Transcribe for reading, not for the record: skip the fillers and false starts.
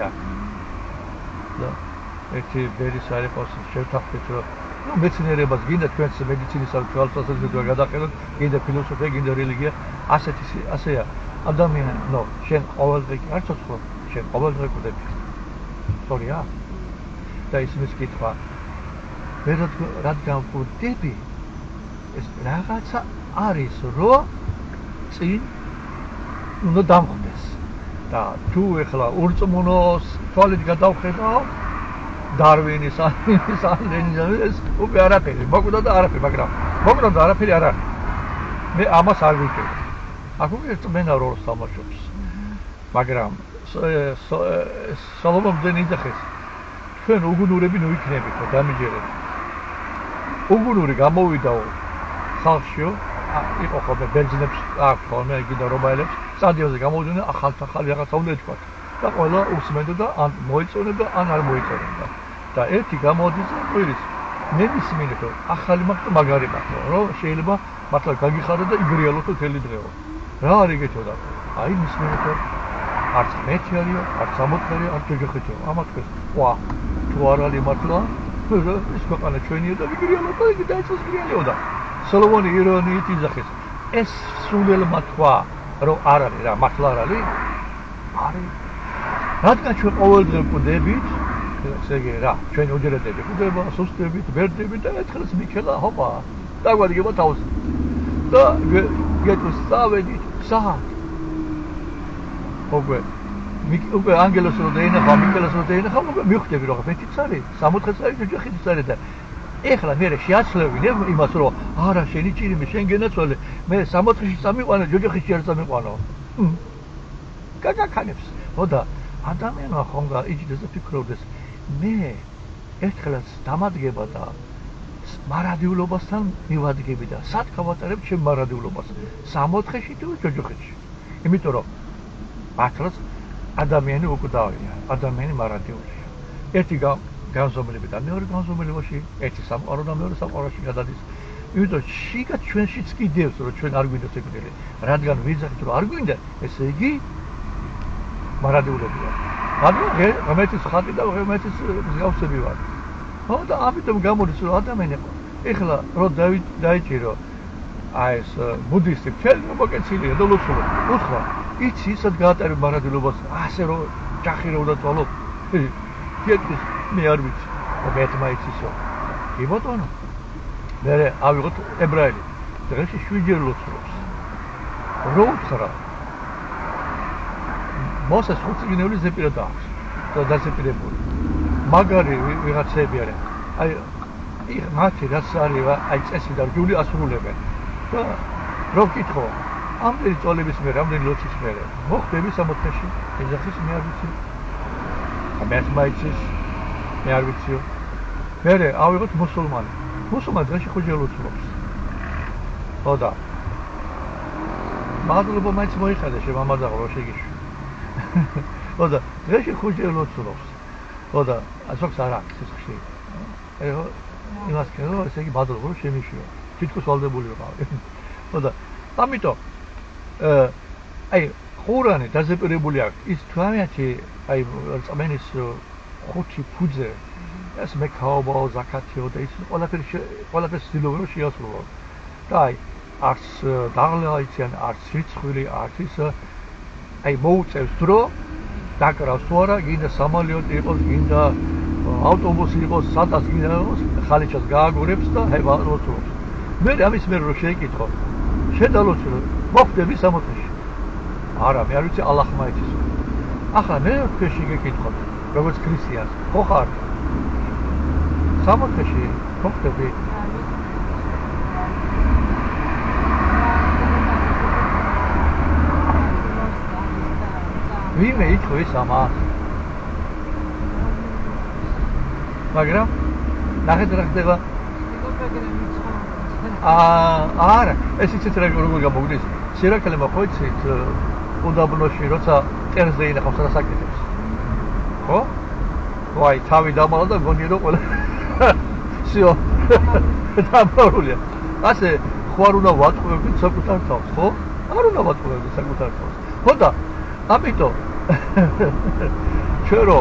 აქვს. და ერთი ბერის არ იყოს შევთანხმდით რომ ну მეცნიერებას გინდა თქვენს მედიცინის არ თვალსაზრისით გადაყენოთ, გინდა ფილოსოფია, გინდა რელიგია, ასეა. ადამიანი, ნო, შენ ყოველდღე არ ცოცხლობ, შენ ყოველდღე კვდები. სწორია? და ისმის კითხვა. მე რადგან კვდები, ეს რაღაცა არის, რომ წინ უნდა დამხვდეს. და თუ ეხლა ურწმუნოს თვალით გადავხედავ დარვინის ან ლენინის უკვე არაფერი, მოკვდა და არაფერი, მაგრამ მოკვდა და არაფერი არ არის. მე ამას არ ვიჭერდი. აქ უკვე წმენა როლს თამაშობს. მაგრამ სოლომონზე ნიძახეს ჩვენ უგუნურები ნუ იქნებით და დამიჯერეთ. უგუნური გამოვიდაო ხალხშიო, იყო ხოლმე ბერძნებს, აქ ხოლმე კიდე რომაელებს, სტადიონზე გამოვიდნენ ახალი რაღაცა უნდა ეთქვათ. და ყველა უსმენდა ან მოეწონებდა ან არ მოეწონებდა. და ერთი გამოდის და ყვირის მე მისმინე რომ ახალი მაქვს და მაგარი მაქვს, რომ შეიძლება მართლა გაგიხარო და იგრიალოთ მთელი დღეო. რა არის ეგეთოდა? აი მისმინე რომ არც მეთი არისო, არც 60-ი, არც ჯოჯოხეთო. ამათქეს, ვა, თუ არ არის მართლა, ეს ქვეყანა ჩვენია და იგრიალოთ და იგი დაიწყოს გრიალიოდა. სოლომონი ირონიით იძახეს. ეს სულელმა თქვა, რომ არ არის რა, მართლა არ არის? არის. რადგან ჩვენ ყოველდღე კვდებით, ესე იგი რა, ჩვენ უჯრედები კვდება, სუსტებით, ბერდებით და ერთხელაც მიქელა, ჰოპა, დაგვადგება თავს. და გეტვსავედით, საათ. უკვე ანგელოს რო დაინახა, მიქელას რო დაინახა, უკვე მივხვდები რომ მეტიც არის, 60 წელი ჯოჯოხეთიც არის და ეხლა მე შეაცლევინე იმას რომ არა შენი ჭირიმე, შენ გენაცვალე, მე 60-ში წამიყვანე, ჯოჯოხეთში არ წამიყვანო. გაგაქანებს. ხოდა ადამიანმა ხომ იჯდეს და ფიქრობდეს მე ერთხელაც დამადგება და მარადიულობასთან მივადგები და სად გავატარებ ჩემ მარადიულობას 60-ში თუ ჯოჯოხეთში. იმიტომ რომ მართლაც ადამიანი უკვდავია, ადამიანი მარადიულია. ერთი განზომილებიდან მეორე განზომილებაში, ერთი სამყარო და მეორე სამყაროში გადადის. იმიტომ შიგა ჩვენშიც კიდევს რომ ჩვენ არ გვინდათ ეკვდილი. რადგან ვიძახით რომ არ გვინდა, ესე იგი მარადიულებია. მაგრამ ღმერთის ხატი და ღმერთის მსგავსები ვარ. ხო და ამიტომ გამოდის რომ ადამიანი ეხლა რო დაიჭირო აი ეს ბუდისტი მთელი მოკეცილია და ლოცულობ. უთხრა, იცი ისად გაატარებ მარადიულობას, ასე რომ ჯახირო და წვალობ. გეტყვის მე არ ვიცი. მეთმა იცისო. კი ბატონო. მე ავიღოთ ებრაელი. დღეში 7-ჯერ ლოცულობს. რო უთხრა მოსეს ხუთწიგნეული ზეპირა დააქვს და დაზეპირებული. მაგარი ვიღაცები არიან. აი მათი რაც არის აი წესი და რჯული ასრულებენ. და რო ვკითხო, ამდენი წოლების მერე, ამდენი ლოცვის მერე, მოხდები 60-ში, ეძახის მე არ ვიცი. ამერთმა იცის, მე არ ვიციო. მერე ავიღოთ მუსულმანი. მუსულმანი დღეში 5-ჯერ ლოცულობს. ხო და მადლობა მაინც მოიხადა შემამადაღო რო შეგიშვი. ხო და დღეში 5-ჯერ ლოცულობს. ხო და ასოქს არ აქვს ეს ხში. ეხო იმას ქენო, ესე იგი მადლობა რომ შემიშვიო. თითქოს ვალდებული ვიყავი. ხო და ამიტომ აი ყურანი დაზეპირებული აქვს. ის თვამეთი აი წმენის 5 ფუძე ეს მეკაობა, ზაქათიო და ის ყველაფერი ცდილობენ რომ შეასრულონ. და აი არც დაღლა იციან, არც სიცხვილი, არც ის აი მოუწევს დრო დაკრავს თუ არა, გინდა სამალიოტი იყოს, გინდა ავტობუსი იყოს, სადაც გინდა იყოს, ხალიჩას გააგორებს და ლოცულობს. მე ამის მერე რომ შეიკითხო, შედალოცულო, მოხდები 60-ში. არა, მე არ ვიცი ალლაჰმა იცის. ახლა მე თქვენში გეკითხოთ, როგორც ქრისტიანს, ხო ხარ? 60-ში მოხდები? ვინმე ითხოვის ამას. მაგრამ ნახეთ რა ხდება. არა, ეს იცით როგორ გამოგვიდეს. სირაკელემა ხო იცით უდაბნოში როცა ტერზე ინახავს რა საკეთებს. ხო? ვაი, თავი დამალა და გონია რომ ყველა всё. დამაურია. ასე ხوار უნდა ვატყუებდით საკუთარ თავს, ხო? არ უნდა ვატყუებდით საკუთარ თავს. ხო და ამიტომ ჩვენ რომ